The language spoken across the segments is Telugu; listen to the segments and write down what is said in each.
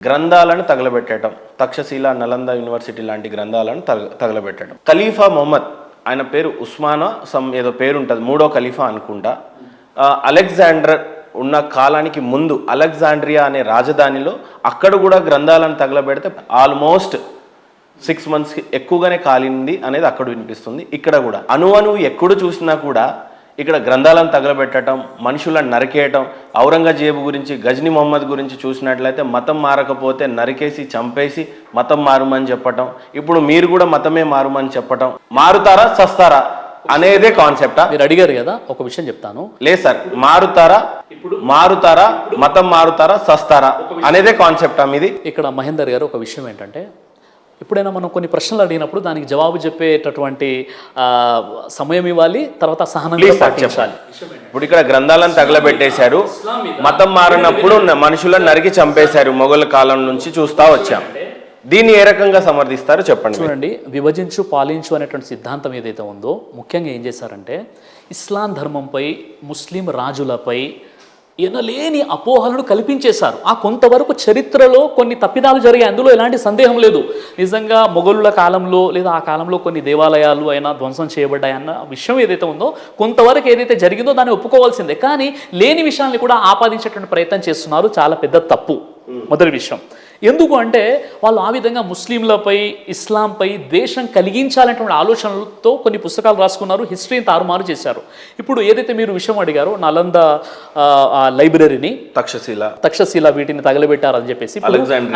గ్రంథాలను తగలబెట్టడం, తక్షశిల, నలంద యూనివర్సిటీ లాంటి గ్రంథాలను తగలబెట్టడం. ఖలీఫా మొహమ్మద్, ఆయన పేరు ఉస్మానా ఏదో పేరు ఉంటుంది, మూడో ఖలీఫా అనుకుంటా. అలెగ్జాండర్ ఉన్న కాలానికి ముందు అలెగ్జాండ్రియా అనే రాజధానిలో అక్కడ కూడా గ్రంథాలను తగలబెడితే ఆల్మోస్ట్ 6 months ఎక్కువగానే కాలింది అనేది అక్కడ వినిపిస్తుంది. ఇక్కడ కూడా అణువు ఎక్కడ చూసినా కూడా ఇక్కడ గ్రంథాలను తగలబెట్టడం, మనుషులను నరికేయటం. ఔరంగజేబు గురించి, గజనీ మొహమ్మద్ గురించి చూసినట్లయితే మతం మారకపోతే నరికేసి చంపేసి మతం మారుమని చెప్పటం. ఇప్పుడు మీరు కూడా మతమే మారుమని చెప్పటం. మారుతారా సస్తారా అనేదే కాన్సెప్టా? మీరు అడిగారు కదా, ఒక విషయం చెప్తాను. లేదు సార్, మారుతారా మతం మారుతారా సస్తారా అనేదే కాన్సెప్టా మీది? ఇక్కడ మహేందర్ గారు, ఒక విషయం ఏంటంటే, ఎప్పుడైనా మనం కొన్ని ప్రశ్నలు అడిగినప్పుడు దానికి జవాబు చెప్పేటటువంటి సమయం ఇవ్వాలి, తర్వాత సహనంగా పాటించాలి. ఇప్పుడు ఇక్కడ గ్రంథాలను తగలబెట్టేశారు, మతం మారినప్పుడు మనుషులను నరికి చంపేశారు. మొఘల్ కాలం నుంచి చూస్తా వచ్చాం. దీన్ని ఏ రకంగా సమర్థిస్తారో చెప్పండి. చూడండి, విభజించు పాలించు అనేటువంటి సిద్ధాంతం ఏదైతే ఉందో, ముఖ్యంగా ఏం చేశారంటే ఇస్లాం ధర్మంపై, ముస్లిం రాజులపై ఎనలేని అపోహలను కల్పించేశారు. ఆ కొంతవరకు చరిత్రలో కొన్ని తప్పిదాలు జరిగాయి, అందులో ఎలాంటి సందేహం లేదు. నిజంగా మొఘలుల కాలంలో లేదా ఆ కాలంలో కొన్ని దేవాలయాలు అయినా ధ్వంసం చేయబడ్డాయన్న విషయం ఏదైతే ఉందో, కొంతవరకు ఏదైతే జరిగిందో దాన్ని ఒప్పుకోవాల్సిందే. కానీ లేని విషయాన్ని కూడా ఆపాదించేటువంటి ప్రయత్నం చేస్తున్నారు. చాలా పెద్ద తప్పు. మొదటి విషయం ఎందుకు అంటే, వాళ్ళు ఆ విధంగా ముస్లింలపై, ఇస్లాంపై ద్వేషం కలిగించాలనేటువంటి ఆలోచనలతో కొన్ని పుస్తకాలు రాసుకున్నారు, హిస్టరీని తారుమారు చేశారు. ఇప్పుడు ఏదైతే మీరు విషయం అడిగారో, నలంద లైబ్రరీని, తక్షశిల వీటిని తగలబెట్టారని చెప్పేసి.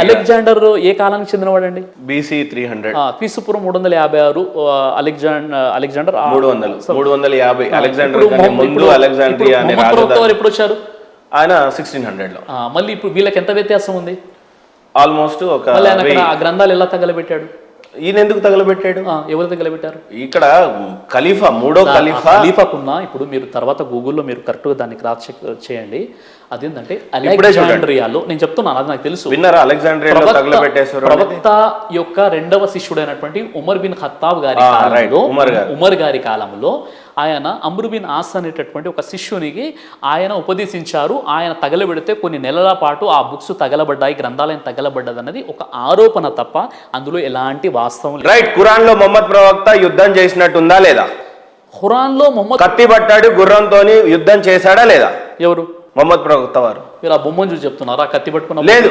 అలెగ్జాండర్ ఏ కాలానికి చెందినవాడండి? BC 300, క్రీస్తుపూర్వం 356. అలెగ్జాండర్ 350. ఎప్పుడు వచ్చారు? ఆయన 1600లో. మళ్ళీ ఇప్పుడు వీళ్ళకి ఎంత వ్యత్యాసం ఉంది? ఆల్మోస్ట్ ఒక. ఆ గ్రంథాలు ఎలా తగలబెట్టాడు? ఈయన ఎందుకు తగలబెట్టాడు? ఎవరు తగలబెట్టారు? ఇక్కడ ఖలీఫా, మూడో ఖలీఫాకున్నా, ఇప్పుడు మీరు తర్వాత గూగుల్లో మీరు కరెక్ట్గా దాన్ని క్రాస్ చెక్ చేయండి. అదేంటంటే అలెగ్జాండ్రియాలో, నేను చెప్తున్నాను, అది నాకు తెలుసు. విన్నారా? అలెగ్జాండ్రియాలో తగలబెట్టేశారు. ప్రవక్త యొక్క 2వ శిష్యుడైనటువంటి ఉమర్ బిన్ ఖత్తాబ్ గారి ఉమర్ గారి కాలంలో ఆయన అమ్రు బిన్ ఆస్ అనేటటువంటి ఒక శిష్యునికి ఆయన ఉపదేశించారు. ఆయన తగలబెడితే కొన్ని నెలల పాటు ఆ బుక్స్ తగలబడ్డాయి, గ్రంథాలయం తగలబడ్డది అన్నది ఒక ఆరోపణ తప్ప అందులో ఎలాంటి వాస్తవం లేదు. రైట్. ఖురాన్ లో మొహమ్మద్ ప్రవక్త యుద్ధం చేసినట్టుందా లేదా? ఖురాన్ లో మొహమ్మద్ కత్తి పట్టాడు, గుర్రంతోని యుద్ధం చేశాడా లేదా? ఎవరు? మొహమ్మద్ ప్రవక్త వారు. మీరు ఆ బొమ్మను చూసి చెప్తున్నారా? కత్తి పట్టుకున్న లేదు,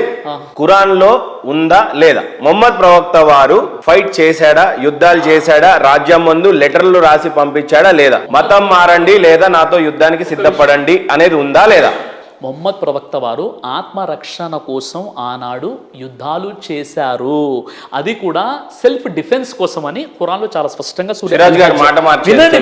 ఖురాన్ లో ఉందా లేదా? మొహమ్మద్ ప్రవక్త వారు ఫైట్ చేశాడా, యుద్ధాలు చేశాడా, రాజ్యం ముందు లెటర్లు రాసి పంపించాడా లేదా? మతం మారండి లేదా నాతో యుద్ధానికి సిద్ధపడండి అనేది ఉందా లేదా? మొహమ్మద్ ప్రవక్త వారు ఆత్మరక్షణ కోసం ఆనాడు యుద్ధాలు చేశారు, అది కూడా సెల్ఫ్ డిఫెన్స్ కోసం అని ఖురాన్లో చాలా స్పష్టంగా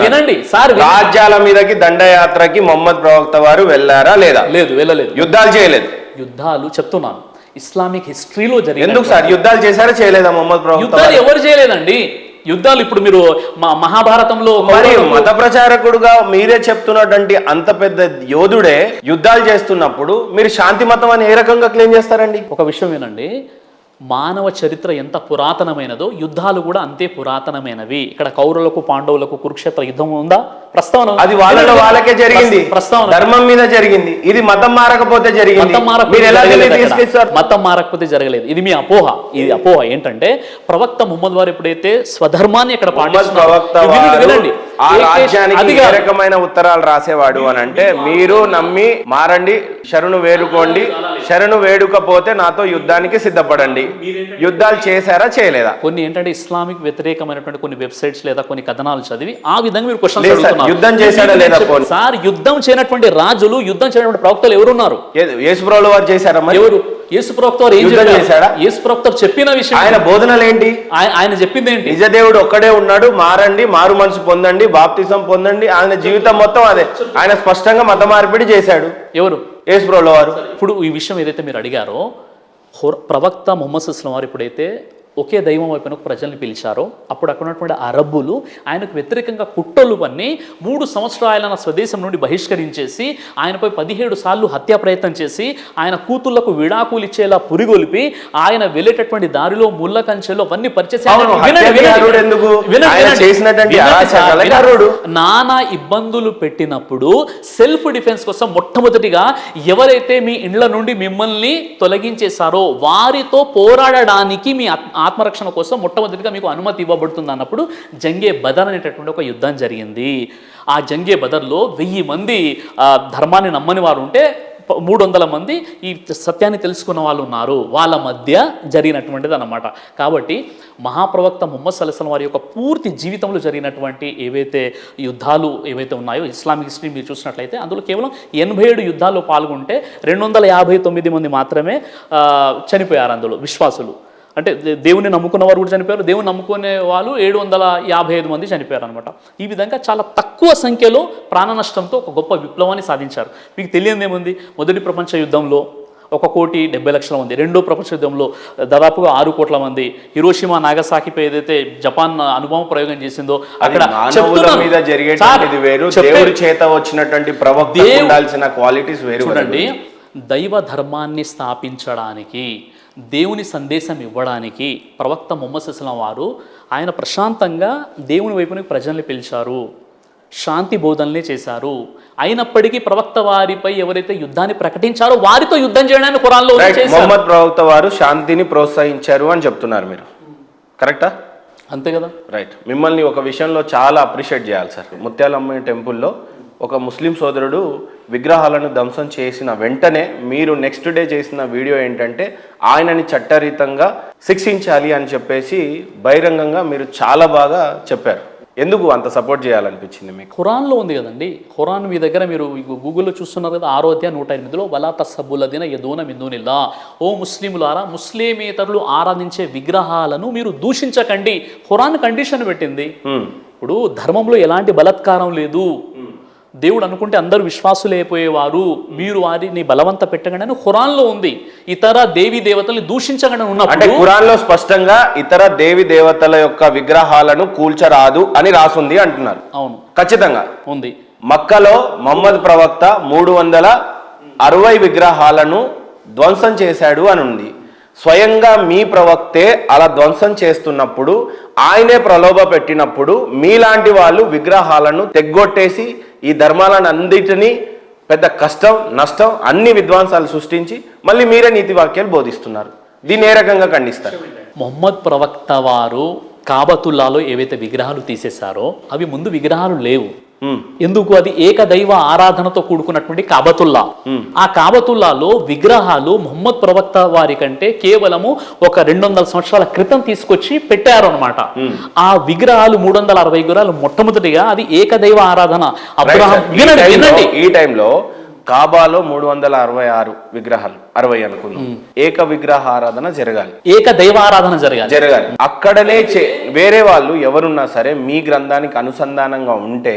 వినండి సార్. రాజ్యాల మీదకి దండయాత్రకి మొహమ్మద్ ప్రవక్త వారు వెళ్ళారా లేదా? లేదు, వెళ్ళలేదు. యుద్ధాలు చేయలేదు. యుద్ధాలు చెప్తున్నాను, ఇస్లామిక్ హిస్టరీలో జరిగింది. ఎందుకు సార్ యుద్ధాలు చేశారా చేయలేదా మొహమ్మద్ ప్రవక్త? యుద్ధాలు ఎవరు చేయలేదండి. యుద్ధాలు ఇప్పుడు మీరు మహాభారతంలో మరి మత ప్రచారకుడుగా మీరే చెప్తున్నటువంటి అంత పెద్ద యోధుడే యుద్ధాలు చేస్తున్నప్పుడు మీరు శాంతి మతం అని ఏ రకంగా క్లెయిమ్ చేస్తారండి? ఒక విషయం ఏనండి, మానవ చరిత్ర ఎంత పురాతనమైనదో యుద్ధాలు కూడా అంతే పురాతనమైనవి. ఇక్కడ కౌరవులకు, పాండవులకు కురుక్షేత్ర యుద్ధం ఉందా? ప్రస్తావన అది వాళ్ళకే జరిగింది, ప్రస్తావన ధర్మం మీద జరిగింది. ఇది మతం మారకపోతే జరిగింది. మతం మారకపోతే జరగలేదు. ఇది మీ అపోహ. ఇది అపోహ. ఏంటంటే ప్రవక్త ముహమ్మద్ వారు ఎప్పుడైతే స్వధర్మాన్ని ఇక్కడ పాటిస్తున్నారండి, ఆ రాజ్యానికి ఏ రకమైన ఉత్తరాలు రాసేవాడు అని అంటే, మీరు నమ్మి మారండి, శరణు వేడుకోండి, శరణు వేడుకపోతే నాతో యుద్ధానికి సిద్ధపడండి. యుద్ధాలు చేశారా చేయలేదా? కొన్ని ఏంటంటే ఇస్లామిక్ వ్యతిరేకమైనటువంటి కొన్ని వెబ్సైట్స్ లేదా కొన్ని కథనాలు చదివి ఆ విధంగా మీరు క్వశ్చన్ యుద్ధం చేశాడా లేదా? సార్, యుద్ధం చేయనటువంటి రాజులు, యుద్ధం చేయనటువంటి ప్రవక్తలు ఎవరున్నారు? యేసుప్రభుల వారు చేశారా? ఎవరు? యేసు ప్రవక్త వారు ఏం చేశాడా? యేసు ప్రవక్త చెప్పిన విషయం, ఆయన బోధనలు ఏంటి? ఆయన చెప్పింది ఏంటి? నిజదేవుడు ఒక్కడే ఉన్నాడు, మారండి, మారు మనసు పొందండి, బాప్తిసం పొందండి. ఆయన జీవితం మొత్తం అదే. ఆయన స్పష్టంగా మత మార్పిడి చేశాడు. ఎవరు? యేసుప్రభుల వారు. ఇప్పుడు ఈ విషయం ఏదైతే మీరు అడిగారో, ప్రవక్త ముహమ్మద్ సల్లల్లాహు అలైహి వసల్లం వారు ఎప్పుడైతే ఒకే దైవం వైపున ప్రజల్ని పిలిచారో అప్పుడు అక్కడ ఉన్నటువంటి అరబ్బులు ఆయనకు వ్యతిరేకంగా కుట్రలు పన్ని 3 సంవత్సరాల స్వదేశం నుండి బహిష్కరించేసి ఆయనపై 17 సార్లు హత్యా ప్రయత్నం చేసి ఆయన కూతుళ్లకు విడాకులు ఇచ్చేలా పురిగొల్పి ఆయన వెళ్ళేటటువంటి దారిలో ముళ్ళ కంచెలు అవన్నీ పరిచేసి నానా ఇబ్బందులు పెట్టినప్పుడు సెల్ఫ్ డిఫెన్స్ కోసం మొట్టమొదటిగా ఎవరైతే మీ ఇండ్ల నుండి మిమ్మల్ని తొలగించేశారో వారితో పోరాడడానికి మీ ఆత్మరక్షణ కోసం మొట్టమొదటిగా మీకు అనుమతి ఇవ్వబడుతుంది అన్నప్పుడు జంగే బదర్ అనేటటువంటి ఒక యుద్ధం జరిగింది. ఆ జంగే బదర్లో 1000 మంది ధర్మాన్ని నమ్మని వారు ఉంటే 300 మంది ఈ సత్యాన్ని తెలుసుకున్న వాళ్ళు ఉన్నారు. వాళ్ళ మధ్య జరిగినటువంటిది అన్నమాట. కాబట్టి మహాప్రవక్త ముహమ్మద్ సల్లల్లాహు అలైహి వసల్లం వారి యొక్క పూర్తి జీవితంలో జరిగినటువంటి ఏవైతే యుద్ధాలు ఏవైతే ఉన్నాయో ఇస్లామిక్ హిస్టరీ మీరు చూసినట్లయితే అందులో కేవలం 87 యుద్ధాల్లో పాల్గొంటే 259 మంది మాత్రమే చనిపోయారు. అందులో విశ్వాసులు అంటే దేవుని నమ్ముకున్న వారు కూడా చనిపోయారు, దేవుని నమ్ముకునే వాళ్ళు 755 మంది చనిపోయారు అనమాట. ఈ విధంగా చాలా తక్కువ సంఖ్యలో ప్రాణ నష్టంతో ఒక గొప్ప విప్లవాన్ని సాధించారు. మీకు తెలియదు ఏముంది, మొదటి ప్రపంచ యుద్ధంలో 1,70,00,000 మంది, రెండో ప్రపంచ యుద్ధంలో దాదాపుగా 6 కోట్ల మంది, హిరోషిమా నాగసాకిపై ఏదైతే జపాన్ అనుభవం ప్రయోగం చేసిందో అక్కడ చూడండి, దైవ ధర్మాన్ని స్థాపించడానికి దేవుని సందేశం ఇవ్వడానికి ప్రవక్త ముహమ్మద్ సల్లల్లాహు అలైహి వసల్లం వారు ఆయన ప్రశాంతంగా దేవుని వైపునకు ప్రజల్ని పిలిచారు, శాంతి బోధనలే చేశారు. అయినప్పటికీ ప్రవక్త వారిపై ఎవరైతే యుద్ధాన్ని ప్రకటించారో వారితో యుద్ధం చేయడానికి ఖురాన్లో ముహమ్మద్ ప్రవక్త వారు శాంతిని ప్రోత్సహించారు అని చెప్తున్నారు మీరు, కరెక్టా? అంతే కదా, రైట్. మిమ్మల్ని ఒక విషయంలో చాలా అప్రిషియేట్ చేయాలి సార్. ముత్యాలమ్మ టెంపుల్లో ఒక ముస్లిం సోదరుడు విగ్రహాలను ధ్వంసం చేసిన వెంటనే మీరు నెక్స్ట్ డే చేసిన వీడియో ఏంటంటే ఆయనని చట్టరీతంగా శిక్షించాలి అని చెప్పేసి బహిరంగంగా మీరు చాలా బాగా చెప్పారు. ఎందుకు అంత సపోర్ట్ చేయాలనిపించింది మీకు? ఖురాన్లో ఉంది కదండి. ఖురాన్ మీ దగ్గర మీరు గూగుల్లో చూస్తున్నారు కదా, 6వ అధ్యాయం 108లో వలా తస్సబ్బుల్లదీన యదూన మిన్ దూనిల్లా, ఓ ముస్లిములారా ముస్లిమేతరులు ఆరాధించే విగ్రహాలను మీరు దూషించకండి. ఖురాన్ కండిషన్ పెట్టింది. ఇప్పుడు ధర్మంలో ఎలాంటి బలత్కారం లేదు, దేవుడు అనుకుంటే అందరూ విశ్వాసులు అయిపోయేవారు, మీరు వారిని బలవంత పెట్టకండి అని ఖురాన్లో ఉంది. ఇతర దేవి దేవతల్ని దూషించకండి ఉన్నప్పుడు అంటే ఖురాన్లో స్పష్టంగా ఇతర దేవి దేవతల యొక్క విగ్రహాలను కూల్చరాదు అని రాసుంది అంటున్నారు. అవును, ఖచ్చితంగా ఉంది. మక్కలో మహమ్మద్ ప్రవక్త 360 విగ్రహాలను ధ్వంసం చేశాడు అని ఉంది. స్వయంగా మీ ప్రవక్తే అలా ధ్వంసం చేస్తున్నప్పుడు, ఆయనే ప్రలోభ పెట్టినప్పుడు మీలాంటి వాళ్ళు విగ్రహాలను తెగ్గొట్టేసి ఈ ధర్మాలను అన్నిటినీ పెద్ద కష్టం నష్టం అన్ని విద్వాంసాలు సృష్టించి మళ్ళీ మీరే నీతి వాక్యాలు బోధిస్తున్నారు. దీన్ని ఏ రకంగా ఖండిస్తారు? మొహమ్మద్ ప్రవక్త వారు కాబతుల్లాలో ఏవైతే విగ్రహాలు తీసేశారో అవి ముందు విగ్రహాలు లేవు. ఎందుకు? అది ఏకదైవ ఆరాధనతో కూడుకున్నటువంటి కాబతుల్లా. ఆ కాబతుల్లాలో విగ్రహాలు ముహమ్మద్ ప్రవక్త వారి కంటే కేవలము ఒక 200 సంవత్సరాల క్రితం తీసుకొచ్చి పెట్టారు అనమాట. ఆ విగ్రహాలు 360 విగ్రహాలు మొట్టమొదటిగా అది ఏకదైవ ఆరాధన. అబ్రహాం వినండి, ఈ టైంలో కాబాలో 366 విగ్రహాలు 60 అనుకున్నాం. ఏక విగ్రహ ఆరాధన జరగాలి, ఏక దైవారాధన జరగాలి. అక్కడనే వేరే వాళ్ళు ఎవరున్నా సరే మీ గ్రంథానికి అనుసంధానంగా ఉంటే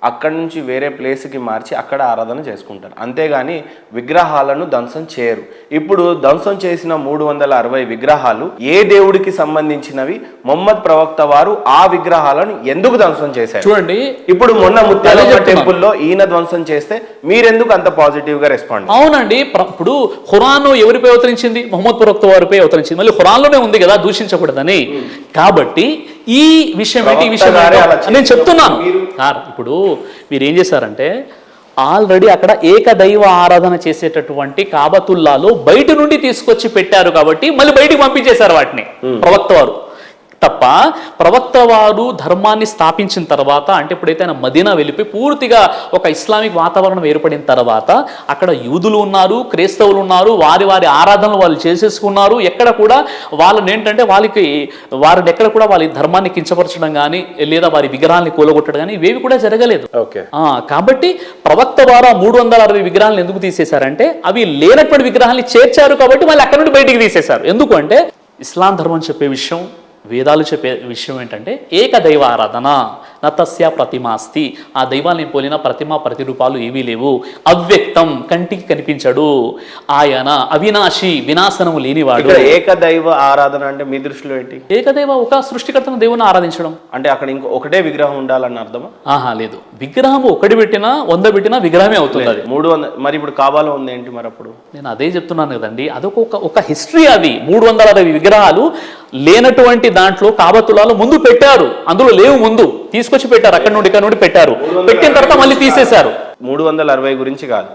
అక్కడి నుంచి వేరే ప్లేస్కి మార్చి అక్కడ ఆరాధన చేసుకుంటారు. అంతేగాని విగ్రహాలను ధ్వంసం చేయరు. ఇప్పుడు ధ్వంసం చేసిన 360 విగ్రహాలు ఏ దేవుడికి సంబంధించినవి? మొహమ్మద్ ప్రవక్త వారు ఆ విగ్రహాలను ఎందుకు ధ్వంసం చేశారు? చూడండి, ఇప్పుడు మొన్న ముత్యాలమ్మ టెంపుల్లో ఈయన ధ్వంసం చేస్తే మీరెందుకు అంత పాజిటివ్ గా రెస్పాండ్? అవునండి, ఇప్పుడు ఖురాన్ ఎవరిపై అవతరించింది? మొహమ్మద్ ప్రవక్త వారిపై అవతరించింది. మళ్ళీ ఖురాన్లోనే ఉంది కదా దూషించకూడదని. కాబట్టి ఈ విషయం నేను చెప్తున్నాను. ఇప్పుడు మీరు ఏం చేశారంటే ఆల్రెడీ అక్కడ ఏకదైవ ఆరాధన చేసేటటువంటి కాబతుల్లాలో బయట నుండి తీసుకొచ్చి పెట్టారు కాబట్టి మళ్ళీ బయటికి పంపించేశారు వాటిని ప్రవక్త వారు. తప్ప ప్రవక్త వారు ధర్మాన్ని స్థాపించిన తర్వాత, అంటే ఎప్పుడైతే ఆయన మదీనా వెళ్ళిపోయి పూర్తిగా ఒక ఇస్లామిక్ వాతావరణం ఏర్పడిన తర్వాత అక్కడ యూదులు ఉన్నారు, క్రైస్తవులు ఉన్నారు, వారి వారి ఆరాధనలు వాళ్ళు చేసేసుకున్నారు. ఎక్కడ కూడా వాళ్ళని ఏంటంటే వారిని ఎక్కడ కూడా వాళ్ళ ధర్మాన్ని కించపరచడం కానీ లేదా వారి విగ్రహాన్ని కూలగొట్టడం కానీ ఇవేవి కూడా జరగలేదు. కాబట్టి ప్రవక్త వారు 360 విగ్రహాలను ఎందుకు తీసేశారంటే అవి లేనటువంటి విగ్రహాన్ని చేర్చారు కాబట్టి మళ్ళీ అక్కడ నుండి బయటికి తీసేశారు. ఎందుకు అంటే ఇస్లాం ధర్మం చెప్పే విషయం, వేదాలు చెప్పే విషయం ఏంటంటే ఏకదైవ ఆరాధన. నతస్య ప్రతిమాస్తి, ఆ దైవాన్ని పోలిన ప్రతిమ ప్రతిరూపాలు ఏవీ లేవు. అవ్యక్తం, కంటికి కనిపించడు. ఆయన అవినాశి, వినాశనము లేనివాడు. ఇక్కడ ఏకదైవ ఆరాధన అంటే మీ దృష్టిలో ఏంటి? ఏకదైవ, ఒక సృష్టికర్తను దేవుని ఆరాధించడం. అంటే అక్కడ ఒకటే విగ్రహం ఉండాలన్న అర్థమా? ఆహా, లేదు. విగ్రహం ఒకటి పెట్టినా 100 పెట్టినా విగ్రహమే అవుతుంది. అది 300. మరి ఇప్పుడు కాబాలో ఉంది ఏంటి మరి అప్పుడు? నేను అదే చెప్తున్నాను కదండి, అదొక ఒక హిస్టరీ. అది 360 విగ్రహాలు లేనటువంటి దాంట్లో కాబతులాలో ముందు పెట్టారు, అందులో లేవు, ముందు తీసుకొచ్చి పెట్టారు, అక్కడ నుండి పెట్టారు, పెట్టిన తర్వాత మళ్ళీ తీసేశారు. 360 గురించి కాదు,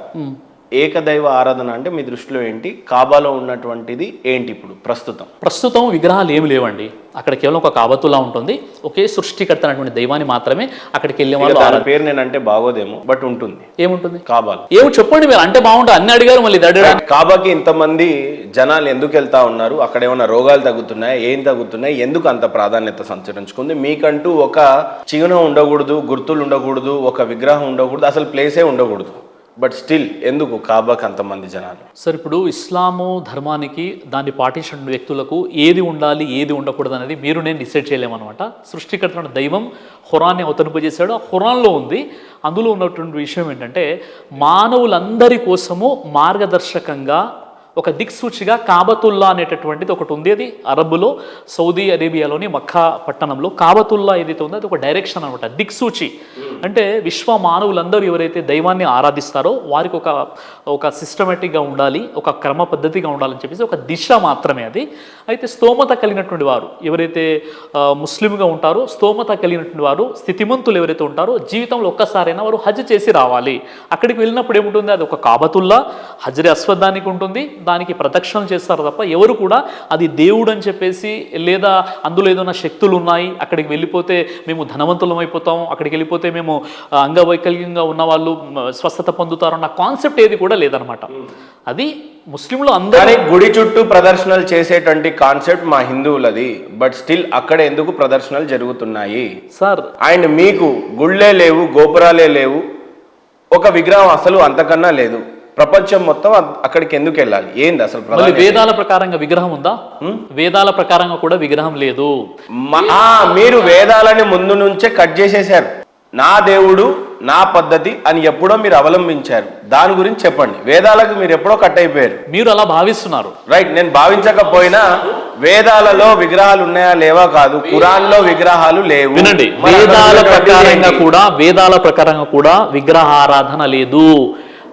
ఏకదైవ ఆరాధన అంటే మీ దృష్టిలో ఏంటి? కాబాలో ఉన్నటువంటిది ఏంటి ఇప్పుడు ప్రస్తుతం? విగ్రహాలు ఏమి లేవండి. అక్కడ కేవలం ఒక కాబతులా ఉంటుంది, ఒకే సృష్టికర్త అనేటువంటి దైవాన్ని మాత్రమే అక్కడికి వెళ్ళే వాళ్ళు. పేరు నేనంటే బాగోదేమో, బట్ ఉంటుంది. ఏముంటుంది కాబాలో? ఏమి చెప్పండి మీరు, అంటే బాగుంటుంది. అన్ని అడిగారు మళ్ళీ అడగడానికి. కాబాకి ఇంతమంది జనాలు ఎందుకు వెళ్తా ఉన్నారు? అక్కడ ఏమైనా రోగాలు తగ్గుతున్నాయి? ఏం తగ్గుతున్నాయి? ఎందుకు అంత ప్రాధాన్యత సంచరించుకుంది? మీకంటూ ఒక చిహ్నం ఉండకూడదు, గుర్తులు ఉండకూడదు, ఒక విగ్రహం ఉండకూడదు, అసలు ప్లేసే ఉండకూడదు, బట్ స్టిల్ ఎందుకు కాబాకి అంతమంది జనాలు? సార్, ఇప్పుడు ఇస్లాము ధర్మానికి దాన్ని పాటించిన వ్యక్తులకు ఏది ఉండాలి, ఏది ఉండకూడదు అనేది మీరు నేను డిసైడ్ చేయలేమన్నమాట. సృష్టికర్త దైవం ఖురాన్ని అవతరింపజేశాడు, ఆ ఖురాన్లో ఉంది. అందులో ఉన్నటువంటి విషయం ఏంటంటే, మానవులందరి కోసము మార్గదర్శకంగా ఒక దిక్సూచిగా కాబతుల్లా అనేటటువంటిది ఒకటి ఉంది. అది అరబ్బులో సౌదీ అరేబియాలోని మక్కా పట్టణంలో కాబతుల్లా ఏదైతే ఉందో అది ఒక డైరెక్షన్ అనమాట, దిక్సూచి. అంటే విశ్వ మానవులందరూ ఎవరైతే దైవాన్ని ఆరాధిస్తారో వారికి ఒక సిస్టమేటిక్గా ఉండాలి, ఒక క్రమ పద్ధతిగా ఉండాలని చెప్పేసి ఒక దిశ మాత్రమే అది. అయితే స్తోమత కలిగినటువంటి వారు ఎవరైతే ముస్లింగా ఉంటారో, స్తోమత కలిగినటువంటి వారు, స్థితిమంతులు ఎవరైతే ఉంటారో, జీవితంలో ఒక్కసారైనా వారు హజ్ చేసి రావాలి. అక్కడికి వెళ్ళినప్పుడు ఏముంటుంది? అది ఒక కాబతుల్లా, హజ్రే అస్వదానికి ఉంటుంది, దానికి ప్రదక్షిణలు చేస్తారు తప్ప ఎవరు కూడా అది దేవుడు అని చెప్పేసి, లేదా అందులో ఏదైనా శక్తులు ఉన్నాయి, అక్కడికి వెళ్ళిపోతే మేము ధనవంతులం అయిపోతాం, అక్కడికి వెళ్ళిపోతే మేము అంగవైకల్యంగా ఉన్న వాళ్ళు స్వస్థత పొందుతారన్న కాన్సెప్ట్ ఏది కూడా లేదనమాట. అది ముస్లింలు అందరూ గుడి చుట్టూ ప్రదర్శనలు చేసేటువంటి కాన్సెప్ట్ మా హిందువులది, బట్ స్టిల్ అక్కడ ఎందుకు ప్రదర్శనలు జరుగుతున్నాయి సార్? అండ్ మీకు గుళ్ళే లేవు, గోపురాలే లేవు, ఒక విగ్రహం అసలు అంతకన్నా లేదు, ప్రపంచం మొత్తం అక్కడికి ఎందుకు వెళ్ళాలి? ఏంది అసలు? వేదాల ప్రకారంగా విగ్రహం ఉందా? వేదాల ప్రకారంగా కూడా విగ్రహం లేదు. మీరు వేదాలని ముందు నుంచే కట్ చేసేశారు. నా దేవుడు నా పద్ధతి అని ఎప్పుడో మీరు అవలంబించారు, దాని గురించి చెప్పండి. వేదాలకు మీరు ఎప్పుడో కట్ అయిపోయారు. మీరు అలా భావిస్తున్నారు, రైట్. నేను భావించకపోయినా వేదాలలో విగ్రహాలు ఉన్నాయా లేవా కాదు, ఖురాన్ లో విగ్రహాలు లేవు. వినండి, వేదాల ప్రకారంగా కూడా విగ్రహారాధన లేదు.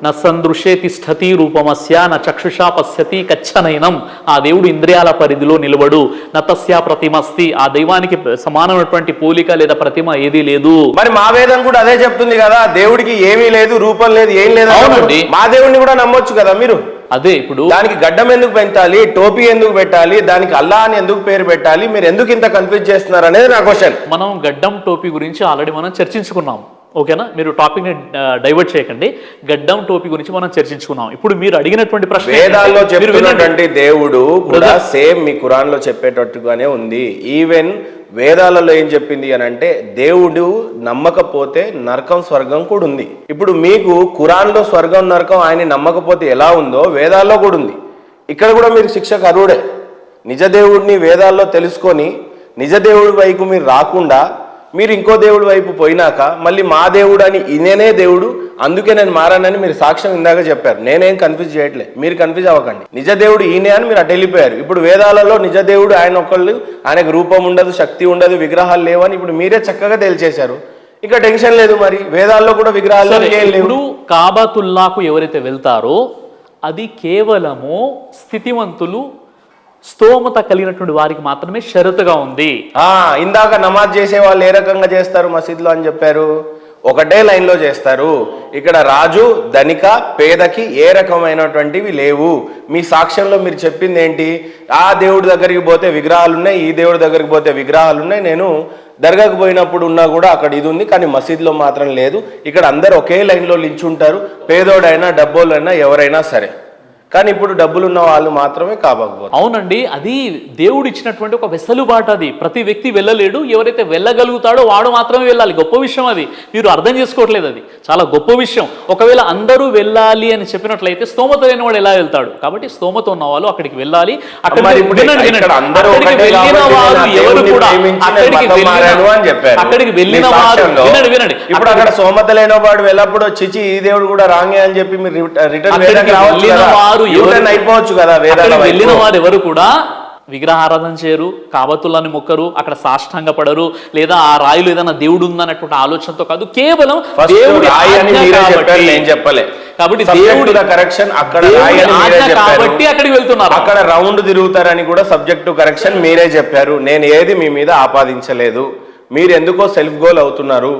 న సందృశే తిష్టతి రూపమస్య న చక్షుషా పశ్యతి కచ్చనైనం. ఆ దేవుడు ఇంద్రియాల పరిధిలో నిలబడు. నతస్య ప్రతిమస్తి, ఆ దైవానికి సమానమైనటువంటి పోలిక లేదా ప్రతిమ ఏదీ లేదు. మరి మా వేదం కూడా అదే చెప్తుంది కదా, దేవుడికి ఏమీ లేదు, రూపం లేదు, ఏం లేదు. అవునండి, మా దేవుడిని కూడా నమ్మొచ్చు కదా మీరు. అదే ఇప్పుడు దానికి గడ్డం ఎందుకు పెంచాలి, టోపీ ఎందుకు పెట్టాలి, దానికి అల్లా అని ఎందుకు పేరు పెట్టాలి, మీరు ఎందుకు ఇంత కన్ఫ్యూజ్ చేస్తున్నారు అనేది నా క్వశ్చన్. మనం గడ్డం టోపీ గురించి ఆల్రెడీ మనం చర్చించుకున్నాం, ఓకేనా? మీరు టాపిక్ని డైవర్ట్ చేయకండి. గడ్డం టోపీ గురించి మనం చర్చించుకున్నాం. ఇప్పుడు మీరు అడిగినటువంటి ప్రశ్న, వేదాల్లో చెప్పినటువంటి దేవుడు కూడా సేమ్ మీ ఖురాన్ లో చెప్పేటట్టుగానే ఉంది. ఈవెన్ వేదాలలో ఏం చెప్పింది అని అంటే, దేవుడు నమ్మకపోతే నరకం స్వర్గం కూడా ఉంది. ఇప్పుడు మీకు ఖురాన్లో స్వర్గం నరకం ఆయన నమ్మకపోతే ఎలా ఉందో వేదాల్లో కూడా ఉంది. ఇక్కడ కూడా మీరు శిక్షకు అర్హుడే. నిజ దేవుడిని వేదాల్లో తెలుసుకొని నిజ దేవుడి వైపు మీరు రాకుండా మీరు ఇంకో దేవుడి వైపు పోయినాక మళ్ళీ మా దేవుడు అని ఈయననే దేవుడు, అందుకే నేను మారానని మీరు సాక్ష్యం ఇందాక చెప్పారు. నేనేం కన్ఫ్యూజ్ చేయట్లే, మీరు కన్ఫ్యూజ్ అవ్వకండి. నిజ దేవుడు ఈయనే అని మీరు అటు వెళ్ళిపోయారు. ఇప్పుడు వేదాలలో నిజ దేవుడు ఆయన ఒకళ్ళు, ఆయనకు రూపం ఉండదు, శక్తి ఉండదు, విగ్రహాలు లేవని ఇప్పుడు మీరే చక్కగా తేల్చేశారు. ఇక టెన్షన్ లేదు. మరి వేదాల్లో కూడా విగ్రహాలు లేవు. కాబతుల్లాకు ఎవరైతే వెళ్తారో అది కేవలము స్థితివంతులు, స్తోమత కలిగినటువంటి వారికి మాత్రమే షరతుగా ఉంది. ఇందాక నమాజ్ చేసే వాళ్ళు ఏ రకంగా చేస్తారు మసీద్లో అని చెప్పారు? ఒకటే లైన్లో చేస్తారు. ఇక్కడ రాజు ధనిక పేదకి ఏ రకమైనటువంటివి లేవు. మీ సాక్ష్యంలో మీరు చెప్పింది ఏంటి? ఆ దేవుడి దగ్గరికి పోతే విగ్రహాలు ఉన్నాయి, ఈ దేవుడి దగ్గరికి పోతే విగ్రహాలు ఉన్నాయి, నేను దర్గాకు పోయినప్పుడు ఉన్నా కూడా అక్కడ ఇది ఉంది, కానీ మసీద్లో మాత్రం లేదు. ఇక్కడ అందరు ఒకే లైన్లో లించుంటారు, పేదోడైనా డబ్బోళ్ళైనా ఎవరైనా సరే. కానీ ఇప్పుడు డబ్బులున్న వాళ్ళు మాత్రమే కాబోకపోతారు. అవునండి, అది దేవుడు ఇచ్చినటువంటి ఒక వెసులుబాటు. అది ప్రతి వ్యక్తి వెళ్ళలేడు, ఎవరైతే వెళ్ళగలుగుతాడో వాడు మాత్రమే వెళ్ళాలి. గొప్ప విషయం అది, మీరు అర్థం చేసుకోవట్లేదు. అది చాలా గొప్ప విషయం. ఒకవేళ అందరూ వెళ్ళాలి అని చెప్పినట్లయితే స్తోమత లేని వాడు ఎలా వెళ్తాడు? కాబట్టి స్తోమత ఉన్న వాళ్ళు అక్కడికి వెళ్ళాలి. మరి ఇప్పుడు ఇక్కడ అందరూ ఒకటే వెళ్ళిన కాబట్టి వారు నేను ఎవరు దేవుణ్ణి కూడా ప్రేమించి నేను అక్కడికి మతం మారాను అని చెప్పారు. అక్కడికి వెళ్ళిన మీ వారు సాక్ష్యంలో వినండి ఇప్పుడు అక్కడ సోమత లేని వాడు వెళ్ళప్పుడు చిచి ఈ దేవుడు కూడా రాంగే అని చెప్పి మీరు రిటర్న్ అక్కడికి వెళ్ళిన వారు ఎవరు అయిపోవచ్చు కదా. వేదాల అక్కడికి వెళ్ళిన వైపు వారు ఎవరు కూడా విగ్రహారాధన చేయరు, కాబతుల్లాని మొక్కరు, అక్కడ సాష్టాంగ పడరు, లేదా ఆ రాయిలో ఏదైనా దేవుడు ఉందన్నటువంటి ఆలోచనతో కాదు, కేవలం దేవుడి రాయి అని ఆజ్ఞ మీరే చెప్పారు, కాబట్టి. నేను చెప్పలే. కాబట్టి Subject దేవుడి to the correction అక్కడ దేవుడి రాయి అని మీరే ఆజ్ఞ చెప్పారు. కాబట్టి అక్కడికి వెళ్తున్నారు. అక్కడ రౌండ్ తిరుగుతారని కూడా సబ్జెక్ట్ టు కరెక్షన్ మీరే చెప్పారు. నేను ఏది మీ మీద ఆపాదించలేదు. మీరు ఎందుకో సెల్ఫ్ గోల్ అవుతున్నారు.